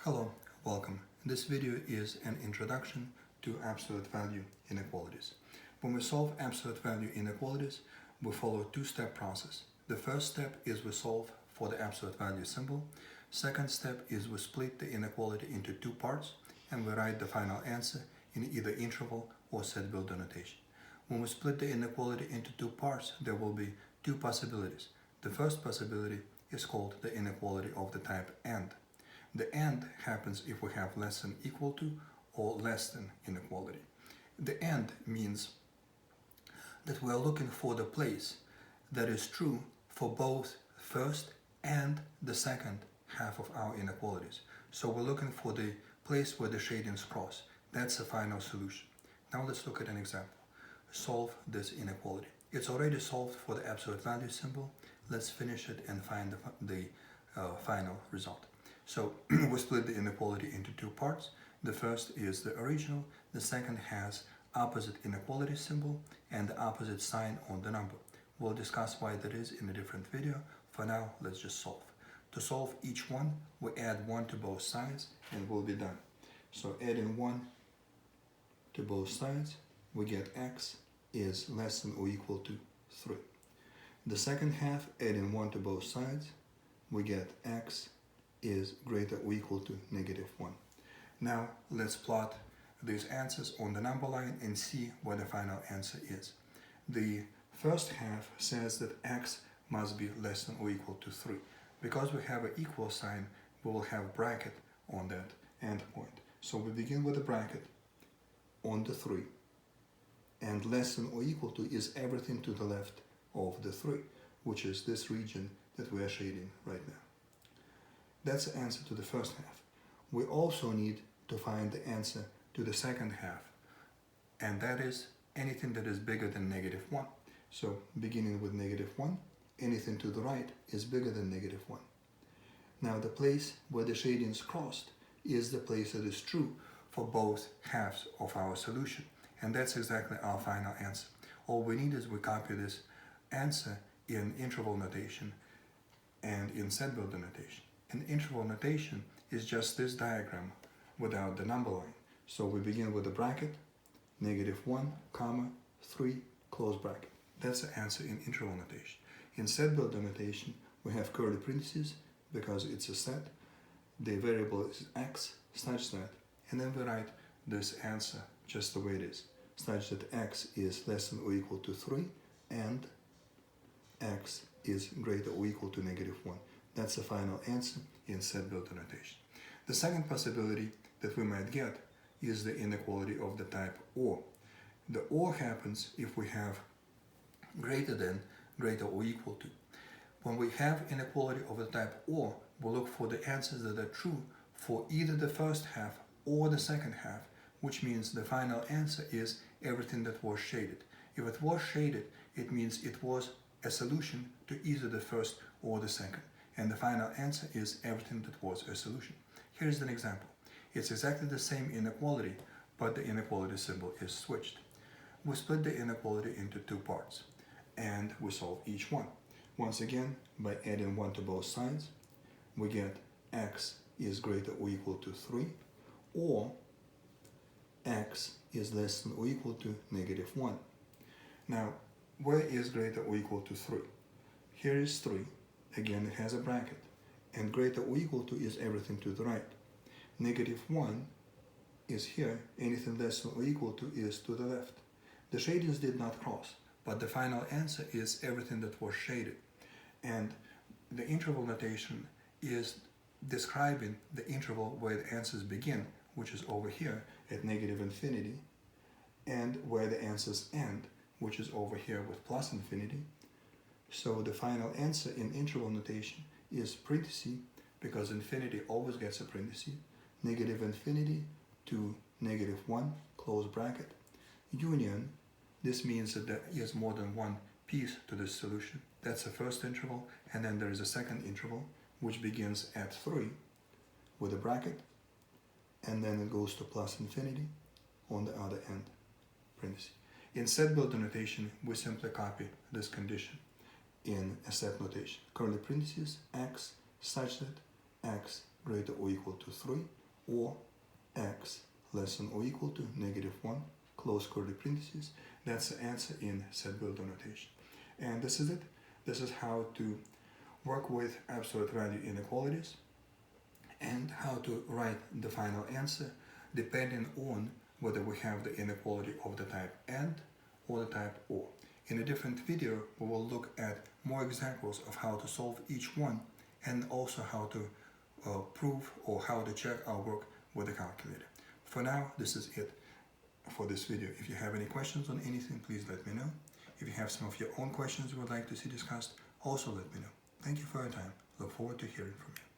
Hello, welcome. This video is an introduction to absolute value inequalities. When we solve absolute value inequalities, we follow a two-step process. The first step is we solve for the absolute value symbol. Second step is we split the inequality into two parts and we write the final answer in either interval or set builder notation. When we split the inequality into two parts, there will be two possibilities. The first possibility is called the inequality of the type AND. The AND happens if we have less than equal to or less than inequality. The AND means that we are looking for the place that is true for both first and the second half of our inequalities. So we're looking for the place where the shadings cross. That's the final solution. Now let's look at an example. Solve this inequality. It's already solved for the absolute value symbol. Let's finish it and find the final result. So we split the inequality into two parts. The first is the original. The second has opposite inequality symbol and the opposite sign on the number. We'll discuss why that is in a different video. For now, let's just solve. To solve each one, we add 1 to both sides and we'll be done. So adding 1 to both sides, we get x is less than or equal to 3. The second half, adding 1 to both sides, we get x is greater or equal to -1. Now let's plot these answers on the number line and see what the final answer is. The first half says that x must be less than or equal to 3. Because we have an equal sign, we will have bracket on that endpoint. So we begin with a bracket on the 3, and less than or equal to is everything to the left of the 3, which is this region that we are shading right now. That's the answer to the first half. We also need to find the answer to the second half, and that is anything that is bigger than -1. So beginning with -1, anything to the right is bigger than -1. Now the place where the shadings crossed is the place that is true for both halves of our solution, and that's exactly our final answer. All we need is we copy this answer in interval notation and in set builder notation. And interval notation is just this diagram without the number line. So we begin with a bracket, -1, comma, 3, close bracket. That's the answer in interval notation. In set builder notation, we have curly parentheses because it's a set. The variable is x such that, and then we write this answer just the way it is, such that x is less than or equal to 3 and x is greater or equal to -1. That's the final answer in set builder notation. The second possibility that we might get is the inequality of the type OR. The OR happens if we have greater than, greater or equal to. When we have inequality of the type OR, we'll look for the answers that are true for either the first half or the second half, which means the final answer is everything that was shaded. If it was shaded, it means it was a solution to either the first or the second. And the final answer is everything that was a solution. Here's an example. It's exactly the same inequality, but the inequality symbol is switched. We split the inequality into two parts, and we solve each one. Once again, by adding 1 to both sides, we get x is greater or equal to 3, or x is less than or equal to -1. Now, where is greater or equal to 3? Here is 3. Again, it has a bracket, and greater or equal to is everything to the right. -1 is here, anything less than or equal to is to the left. The shadings did not cross, but the final answer is everything that was shaded. And the interval notation is describing the interval where the answers begin, which is over here at -infinity, and where the answers end, which is over here with +infinity. So the final answer in interval notation is parenthesis, because infinity always gets a parenthesis, -infinity to -1, close bracket, union. This means that there is more than one piece to this solution. That's the first interval, and then there is a second interval, which begins at 3 with a bracket, and then it goes to +infinity on the other end, parenthesis. In set builder notation, we simply copy this condition in a set notation. Curly parentheses, x such that x greater or equal to 3, or x less than or equal to -1, close curly parentheses. That's the answer in set builder notation. And this is it. This is how to work with absolute value inequalities and how to write the final answer depending on whether we have the inequality of the type AND or the type OR. In a different video, we will look at more examples of how to solve each one and also how to prove or how to check our work with the calculator. For now, this is it for this video. If you have any questions on anything, please let me know. If you have some of your own questions you would like to see discussed, also let me know. Thank you for your time. Look forward to hearing from you.